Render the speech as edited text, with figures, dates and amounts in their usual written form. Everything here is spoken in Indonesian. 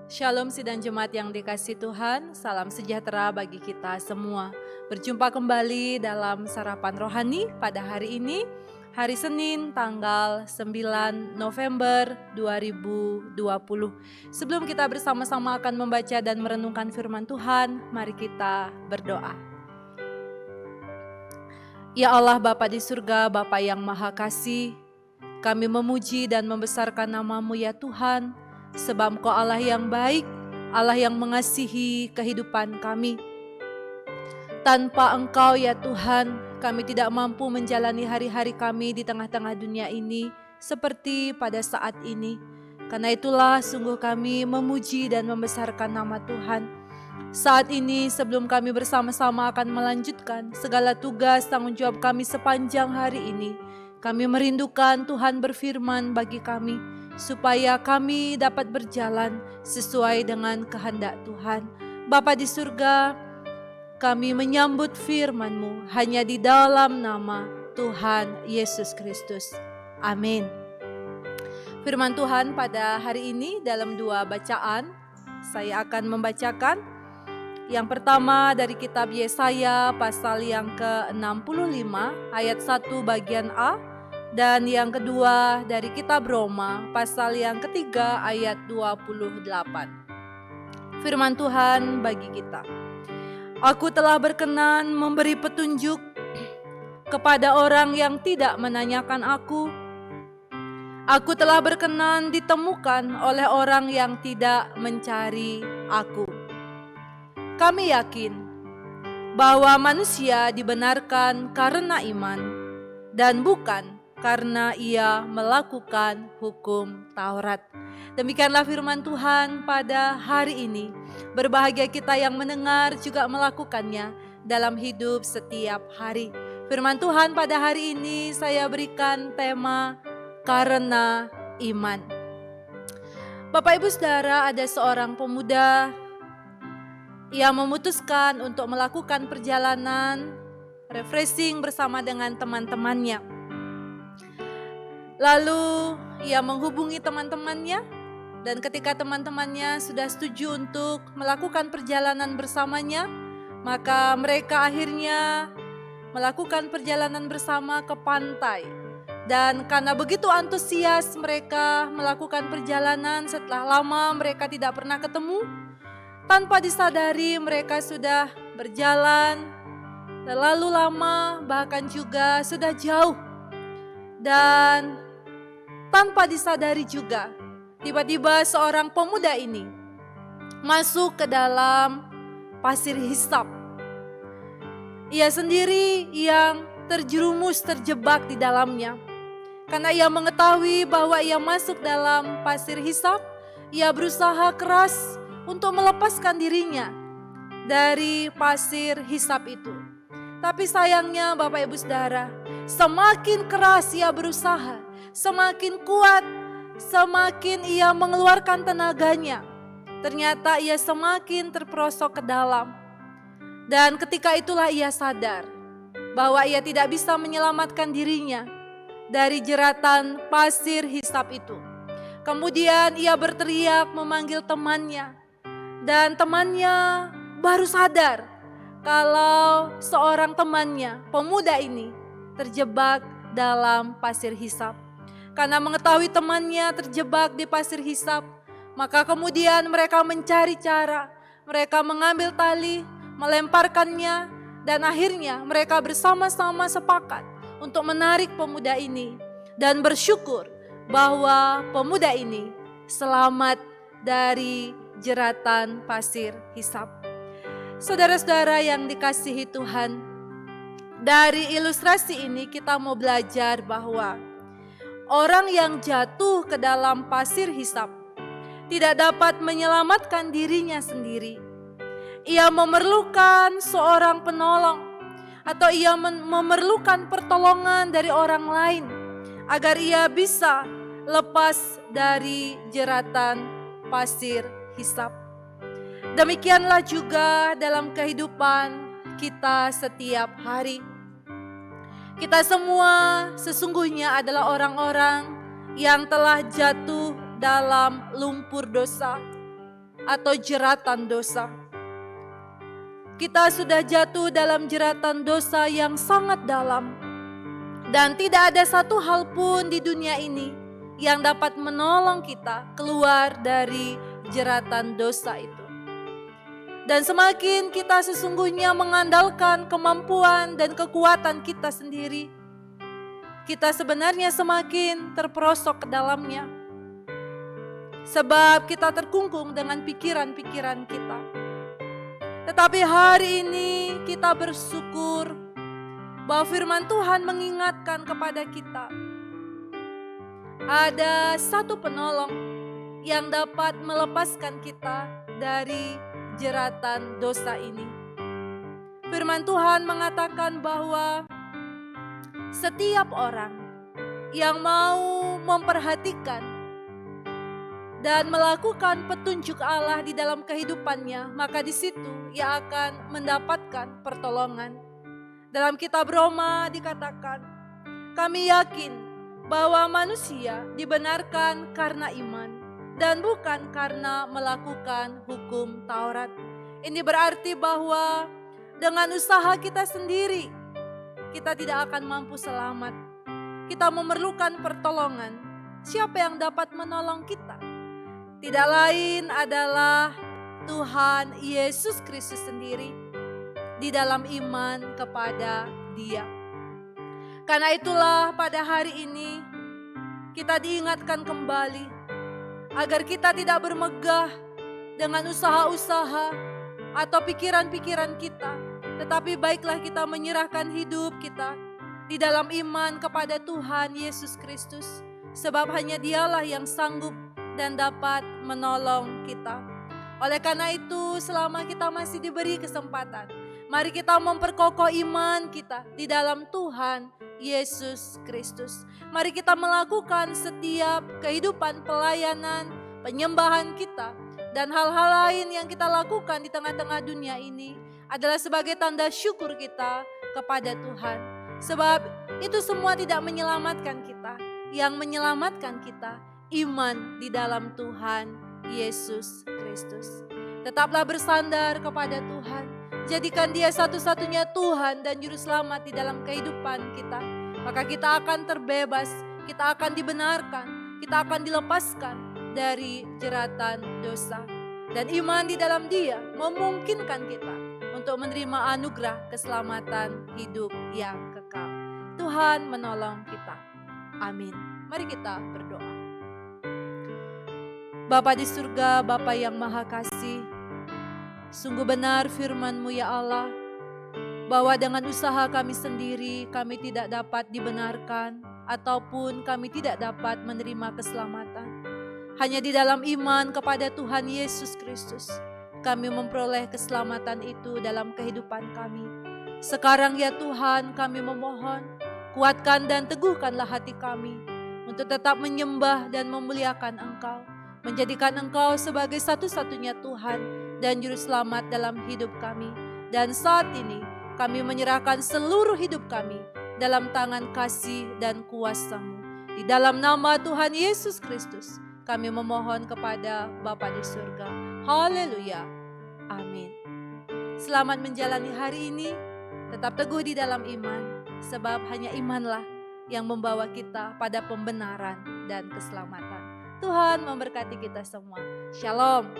Shalom sidang jemaat yang dikasihi Tuhan, salam sejahtera bagi kita semua. Berjumpa kembali dalam sarapan rohani pada hari ini, hari Senin tanggal 9 November 2020. Sebelum kita bersama-sama akan membaca dan merenungkan firman Tuhan, mari kita berdoa. Ya Allah Bapa di surga, Bapa yang Maha Kasih, kami memuji dan membesarkan nama-Mu ya Tuhan, sebab Engkau Allah yang baik, Allah yang mengasihi kehidupan kami. Tanpa Engkau ya Tuhan, kami tidak mampu menjalani hari-hari kami di tengah-tengah dunia ini seperti pada saat ini. Karena itulah sungguh kami memuji dan membesarkan nama Tuhan. Saat ini sebelum kami bersama-sama akan melanjutkan segala tugas tanggung jawab kami sepanjang hari ini, kami merindukan Tuhan berfirman bagi kami, supaya kami dapat berjalan sesuai dengan kehendak Tuhan. Bapa di surga, kami menyambut firman-Mu hanya di dalam nama Tuhan Yesus Kristus. Amin. Firman Tuhan pada hari ini dalam 2 bacaan, saya akan membacakan. Yang pertama dari kitab Yesaya pasal yang ke-65 ayat 1 bagian A. Dan yang kedua dari kitab Roma pasal yang ketiga ayat 28. Firman Tuhan bagi kita. Aku telah berkenan memberi petunjuk kepada orang yang tidak menanyakan aku. Aku telah berkenan ditemukan oleh orang yang tidak mencari aku. Kami yakin bahwa manusia dibenarkan karena iman dan bukan karena ia melakukan hukum Taurat. Demikianlah firman Tuhan pada hari ini. Berbahagia kita yang mendengar juga melakukannya dalam hidup setiap hari. Firman Tuhan pada hari ini saya berikan tema karena iman. Bapak Ibu Saudara, ada seorang pemuda yang memutuskan untuk melakukan perjalanan refreshing bersama dengan teman-temannya. Lalu ia menghubungi teman-temannya, dan ketika teman-temannya sudah setuju untuk melakukan perjalanan bersamanya, maka mereka akhirnya melakukan perjalanan bersama ke pantai. Dan karena begitu antusias mereka melakukan perjalanan, setelah lama mereka tidak pernah ketemu, tanpa disadari mereka sudah berjalan terlalu lama, bahkan juga sudah jauh. Dan tanpa disadari juga, tiba-tiba seorang pemuda ini masuk ke dalam pasir hisap. Ia sendiri yang terjerumus, terjebak di dalamnya. Karena ia mengetahui bahwa ia masuk dalam pasir hisap, ia berusaha keras untuk melepaskan dirinya dari pasir hisap itu. Tapi sayangnya Bapak Ibu Saudara, semakin keras ia berusaha, semakin kuat, semakin ia mengeluarkan tenaganya, ternyata ia semakin terperosok ke dalam. Dan ketika itulah ia sadar bahwa ia tidak bisa menyelamatkan dirinya dari jeratan pasir hisap itu. Kemudian ia berteriak memanggil temannya, dan temannya baru sadar kalau seorang temannya, pemuda ini, terjebak dalam pasir hisap. Karena mengetahui temannya terjebak di pasir hisap, maka kemudian mereka mencari cara. Mereka mengambil tali, melemparkannya, dan akhirnya mereka bersama-sama sepakat untuk menarik pemuda ini dan bersyukur bahwa pemuda ini selamat dari jeratan pasir hisap. Saudara-saudara yang dikasihi Tuhan, dari ilustrasi ini kita mau belajar bahwa orang yang jatuh ke dalam pasir hisap tidak dapat menyelamatkan dirinya sendiri. Ia memerlukan seorang penolong, atau ia memerlukan pertolongan dari orang lain agar ia bisa lepas dari jeratan pasir hisap. Demikianlah juga dalam kehidupan kita setiap hari. Kita semua sesungguhnya adalah orang-orang yang telah jatuh dalam lumpur dosa atau jeratan dosa. Kita sudah jatuh dalam jeratan dosa yang sangat dalam. Dan tidak ada satu hal pun di dunia ini yang dapat menolong kita keluar dari jeratan dosa itu. Dan semakin kita sesungguhnya mengandalkan kemampuan dan kekuatan kita sendiri, kita sebenarnya semakin terperosok ke dalamnya. Sebab kita terkungkung dengan pikiran-pikiran kita. Tetapi hari ini kita bersyukur bahwa firman Tuhan mengingatkan kepada kita. Ada satu penolong yang dapat melepaskan kita dari jeratan dosa ini. Firman Tuhan mengatakan bahwa setiap orang yang mau memperhatikan dan melakukan petunjuk Allah di dalam kehidupannya, maka di situ ia akan mendapatkan pertolongan. Dalam kitab Roma dikatakan, kami yakin bahwa manusia dibenarkan karena iman dan bukan karena melakukan hukum Taurat. Ini berarti bahwa dengan usaha kita sendiri, kita tidak akan mampu selamat. Kita memerlukan pertolongan. Siapa yang dapat menolong kita? Tidak lain adalah Tuhan Yesus Kristus sendiri. Di dalam iman kepada Dia. Karena itulah pada hari ini kita diingatkan kembali agar kita tidak bermegah dengan usaha-usaha atau pikiran-pikiran kita, tetapi baiklah kita menyerahkan hidup kita di dalam iman kepada Tuhan Yesus Kristus, sebab hanya Dialah yang sanggup dan dapat menolong kita. Oleh karena itu, selama kita masih diberi kesempatan, mari kita memperkokoh iman kita di dalam Tuhan Yesus Kristus. Mari kita melakukan setiap kehidupan pelayanan, penyembahan kita, dan hal-hal lain yang kita lakukan di tengah-tengah dunia ini adalah sebagai tanda syukur kita kepada Tuhan. Sebab itu semua tidak menyelamatkan kita. Yang menyelamatkan kita, iman di dalam Tuhan Yesus Kristus. Tetaplah bersandar kepada Tuhan. Jadikan Dia satu-satunya Tuhan dan Juru Selamat di dalam kehidupan kita. Maka kita akan terbebas, kita akan dibenarkan, kita akan dilepaskan dari jeratan dosa. Dan iman di dalam Dia memungkinkan kita untuk menerima anugerah keselamatan hidup yang kekal. Tuhan menolong kita. Amin. Mari kita berdoa. Bapa di surga, Bapa yang maha kasih, sungguh benar firman-Mu ya Allah, bahwa dengan usaha kami sendiri kami tidak dapat dibenarkan ataupun kami tidak dapat menerima keselamatan. Hanya di dalam iman kepada Tuhan Yesus Kristus kami memperoleh keselamatan itu dalam kehidupan kami. Sekarang ya Tuhan, kami memohon, kuatkan dan teguhkanlah hati kami untuk tetap menyembah dan memuliakan Engkau, menjadikan Engkau sebagai satu-satunya Tuhan dan Juru Selamat dalam hidup kami. Dan saat ini kami menyerahkan seluruh hidup kami dalam tangan kasih dan kuasa-Mu. Di dalam nama Tuhan Yesus Kristus kami memohon kepada Bapa di surga. Haleluya. Amin. Selamat menjalani hari ini. Tetap teguh di dalam iman. Sebab hanya imanlah yang membawa kita pada pembenaran dan keselamatan. Tuhan memberkati kita semua. Shalom.